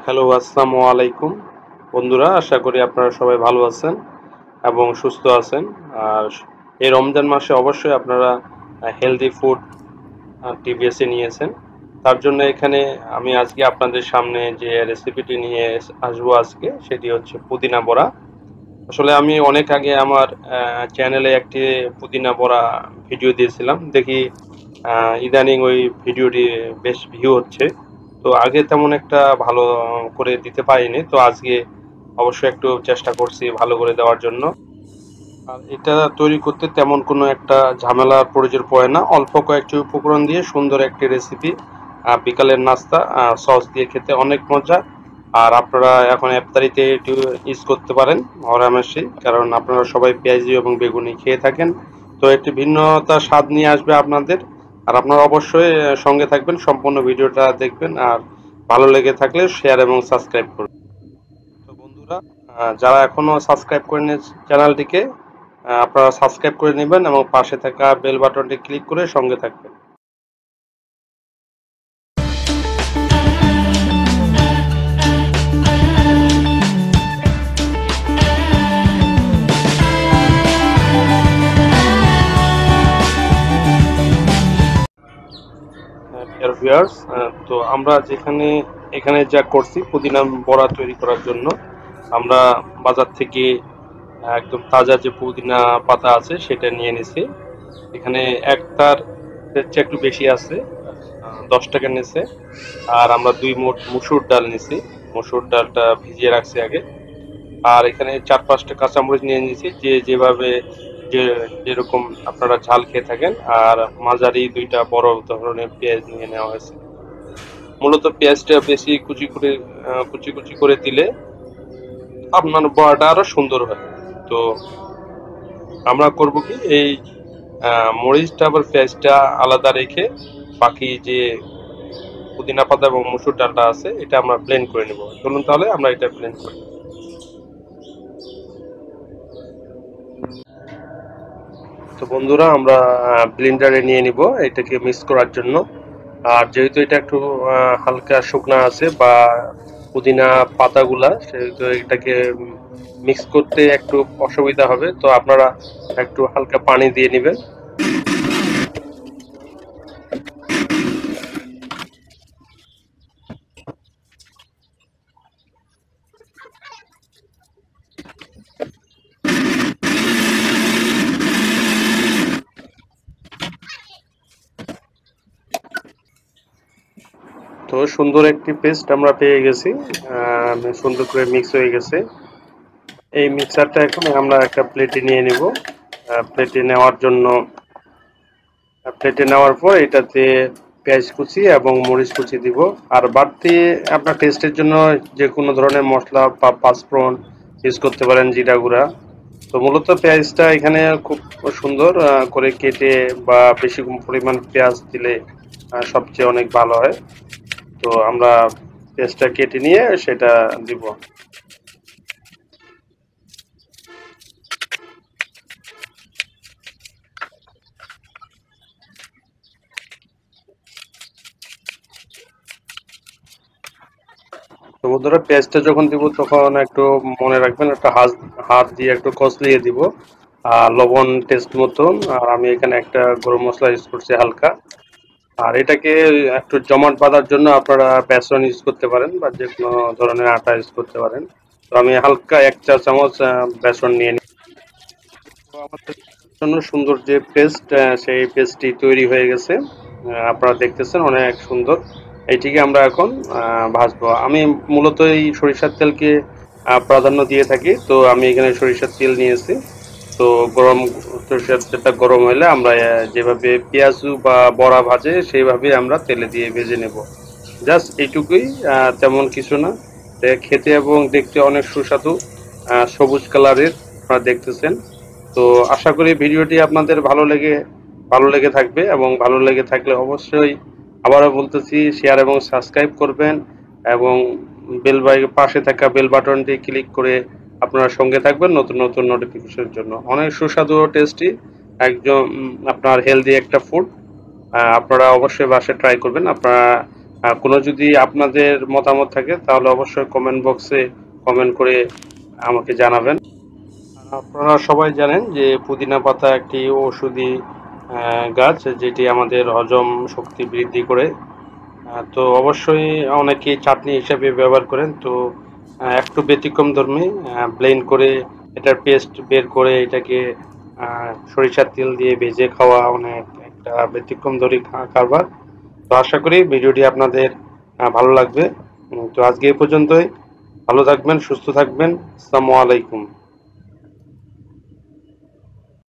Hello, আসসালামু আলাইকুম বন্ধুরা। আশা করি আপনারা সবাই ভালো আছেন এবং সুস্থ আছেন। আর এই রমজান মাসে অবশ্যই আপনারা হেলদি ফুড টিভিএসে নিয়েছেন। তার জন্য এখানে আমি আজকে আপনাদের সামনে যে রেসিপিটি নিয়ে আসবো আজকে, সেটি হচ্ছে পুদিনা বড়া। আসলে আমি অনেক আগে আমার চ্যানেলে একটি পুদিনা বড়া ভিডিও দিয়েছিলাম। দেখি ইদানিং ওই ভিডিওটি বেশ ভিউ হচ্ছে। তো আগে তেমন একটা ভালো করে দিতে পারিনি, তো আজকে অবশ্যই একটু চেষ্টা করছি ভালো করে দেওয়ার জন্য। আর এটা তৈরি করতে তেমন কোনো একটা ঝামেলার প্রয়োজন পড়ে না, অল্প কয়েকটি উপকরণ দিয়ে সুন্দর একটি রেসিপি। বিকালের নাস্তা সস দিয়ে খেতে অনেক মজা। আর আপনারা এখন ইফতারিতে এটি ইউজ করতে পারেন অনায়াসেই, কারণ আপনারা সবাই পেঁয়াজি এবং বেগুনি খেয়ে থাকেন। তো একটি ভিন্নতা স্বাদ নিয়ে আসবে আপনাদের। আর আপনারা অবশ্যই সঙ্গে থাকবেন, সম্পূর্ণ ভিডিওটা দেখবেন। আর ভালো লেগে থাকলে শেয়ার এবং সাবস্ক্রাইব করবেন। তো বন্ধুরা, যারা এখনো সাবস্ক্রাইব করেন চ্যানেলটিকে, আপনারা সাবস্ক্রাইব করে নেবেন এবং পাশে থাকা বেল বাটনটি ক্লিক করে সঙ্গে থাকবেন। ডিয়ার ভিউয়ার্স, তো আমরা এখানে যা করছি পুদিনা বড়া তৈরি করার জন্য, আমরা বাজার থেকে একদম তাজা যে পুদিনা পাতা আছে সেটা নিয়ে নিছি। এখানে একটার হচ্ছে একটু বেশি আছে, 10 টাকা নিছে। আর আমরা 2 মুঠ মুসুর ডাল নিছি, মুসুর ডালটা ভিজিয়ে রাখছি আগে। আর এখানে 4-5টা কাঁচামরিচ নিয়ে নিয়েছি, যেভাবে যে যেরকম আপনারা ঝাল খেয়ে থাকেন। আর মাঝারি 2টা বড় ধরনের পেঁয়াজ নিয়ে নেওয়া হয়েছে। মূলত পেঁয়াজটা বেশি কুচি কুচি করে দিলে আপনার বড়াটা আরো সুন্দর হয়। তো আমরা করব কি, এই মরিচটা আবার পেঁয়াজটা আলাদা রেখে বাকি যে পুদিনা পাতা এবং মসুর ডালটা আছে এটা আমরা ব্লেন্ড করে নেব। চলুন তাহলে আমরা এটা ব্লেন্ড করি। তো বন্ধুরা, আমরা ব্লেন্ডারে নিয়ে নিব এটাকে মিক্স করার জন্য। আর যেহেতু এটা একটু হালকা শুকনা আছে বা পুদিনা পাতাগুলা, সেহেতু এটাকে মিক্স করতে একটু অসুবিধা হবে। তো আপনারা একটু হালকা পানি দিয়ে নেবেন। তো সুন্দর একটি পেস্ট আমরা পেয়ে গেছি, সুন্দর করে মিক্স হয়ে গেছে। এই মিক্সারটা এখন আমরা একটা প্লেটে নিয়ে নিব। প্লেটে নেওয়ার পর এটাতে পেঁয়াজ কুচি এবং মরিচ কুচি দিব। আর বাড়তি আপনার টেস্টের জন্য যে কোনো ধরনের মশলা বা পাঁচফোড়ন ইউজ করতে পারেন, জিরা গুঁড়া। তো মূলত পেঁয়াজটা এখানে খুব সুন্দর করে কেটে বা বেশি পরিমাণ পেঁয়াজ দিলে সবচেয়ে অনেক ভালো হয়। তো আমরা পেঁয়াজটা কেটে নিয়ে সেটা দিব। তো বন্ধুরা, পেঁয়াজটা যখন দিব তখন একটু মনে রাখবেন, একটা হাত দিয়ে একটু কষলিয়ে দিব। আর লবণ টেস্ট মতন। আর আমি এখানে একটা গরম মশলা ইউজ করছি হালকা। আর এটাকে একটু জমাট বাঁধার জন্য আপনারা বেসন ইউজ করতে পারেন বা যে কোনো ধরনের আটা ইউজ করতে পারেন। তো আমি হালকা 1 চা চামচ বেসন নিয়ে নিই। তো আমাদের জন্য সুন্দর যে পেস্ট, সেই পেস্টটি তৈরি হয়ে গেছে। আপনারা দেখতেছেন অনেক সুন্দর। এইটিকে আমরা এখন ভাজবো। আমি মূলত এই সরিষার তেলকে প্রাধান্য দিয়ে থাকি। তো আমি এখানে সরিষার তেল নিয়েছি। তো সরিষার তেলটা গরম হলে আমরা যেভাবে পেঁয়াজু বা বড়া ভাজে সেইভাবে আমরা তেলে দিয়ে ভেজে নেব। জাস্ট এইটুকুই, তেমন কিছু না। খেতে এবং দেখতে অনেক সুস্বাদু, সবুজ কালারের আপনারা দেখতেছেন। তো আশা করি ভিডিওটি আপনাদের ভালো লেগে থাকবে, এবং ভালো লেগে থাকলে অবশ্যই আবারও বলতেছি শেয়ার এবং সাবস্ক্রাইব করবেন। এবং পাশে থাকা বেল বাটনটি ক্লিক করে আপনারা সঙ্গে থাকবেন নতুন নতুন নোটিফিকেশনের জন্য। অনেক সুস্বাদু ও টেস্টি, একদম আপনার হেলদি একটা ফুড। আপনারা অবশ্যই বাসায় ট্রাই করবেন। আপনারা কোনো যদি আপনাদের মতামত থাকে তাহলে অবশ্যই কমেন্ট বক্সে কমেন্ট করে আমাকে জানাবেন। আপনারা সবাই জানেন যে পুদিনা পাতা একটি ঔষধি গাছ, যেটি আমাদের হজম শক্তি বৃদ্ধি করে। তো অবশ্যই অনেকেই চাটনি হিসেবে ব্যবহার করেন। তো একটু ব্যতিক্রম ধর্মী, ব্লেন্ড করে এটার পেস্ট বের করে এটাকে সরিষার তেল দিয়ে ভেজে খাওয়া অনেক একটা ব্যতিক্রম ধর্মী কারবার। তো আশা করি ভিডিওটি আপনাদের ভালো লাগবে। তো আজকে এই পর্যন্তই। ভালো থাকবেন, সুস্থ থাকবেন। আসসালামু আলাইকুম।